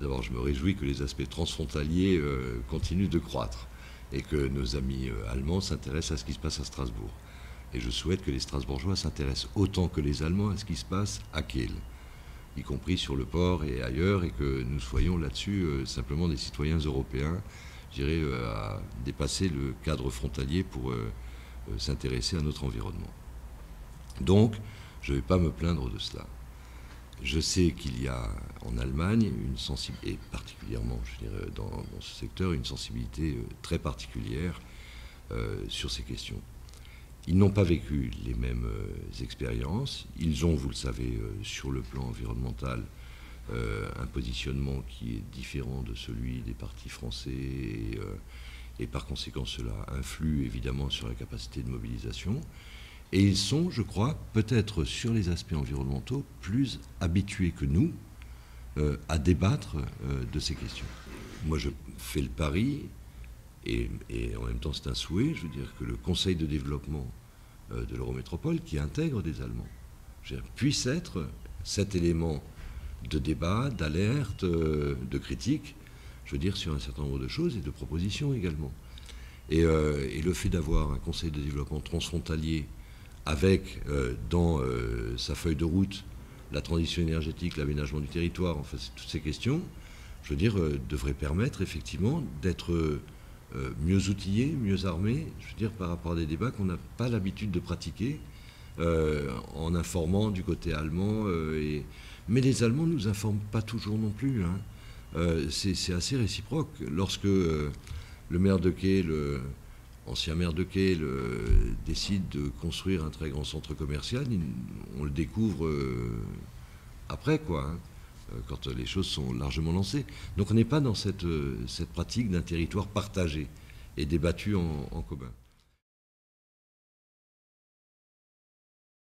D'abord, je me réjouis que les aspects transfrontaliers continuent de croître et que nos amis allemands s'intéressent à ce qui se passe à Strasbourg. Et je souhaite que les Strasbourgeois s'intéressent autant que les Allemands à ce qui se passe à Kiel, y compris sur le port et ailleurs, et que nous soyons là-dessus simplement des citoyens européens, je dirais, à dépasser le cadre frontalier pour s'intéresser à notre environnement. Donc, je ne vais pas me plaindre de cela. Je sais qu'il y a en Allemagne une sensibilité, et particulièrement, je dirais, dans ce secteur, une sensibilité très particulière sur ces questions. Ils n'ont pas vécu les mêmes expériences. Ils ont, vous le savez, sur le plan environnemental, un positionnement qui est différent de celui des partis français et par conséquent cela influe évidemment sur la capacité de mobilisation. Et ils sont, je crois, peut-être sur les aspects environnementaux plus habitués que nous à débattre de ces questions. Moi, je fais le pari, et en même temps c'est un souhait, je veux dire, que le Conseil de développement de l'Eurométropole, qui intègre des Allemands, puisse être cet élément de débat, d'alerte, de critique, je veux dire, sur un certain nombre de choses et de propositions également. Et le fait d'avoir un Conseil de développement transfrontalier avec dans sa feuille de route la transition énergétique, l'aménagement du territoire, enfin toutes ces questions, je veux dire, devraient permettre effectivement d'être mieux outillés, mieux armés, je veux dire, par rapport à des débats qu'on n'a pas l'habitude de pratiquer en informant du côté allemand. Mais les Allemands ne nous informent pas toujours non plus. Hein. C'est assez réciproque. Lorsque le maire de Kiel, ancien maire de Kiel, décide de construire un très grand centre commercial, on le découvre après, quoi, hein, quand les choses sont largement lancées. Donc on n'est pas dans cette pratique d'un territoire partagé et débattu en commun.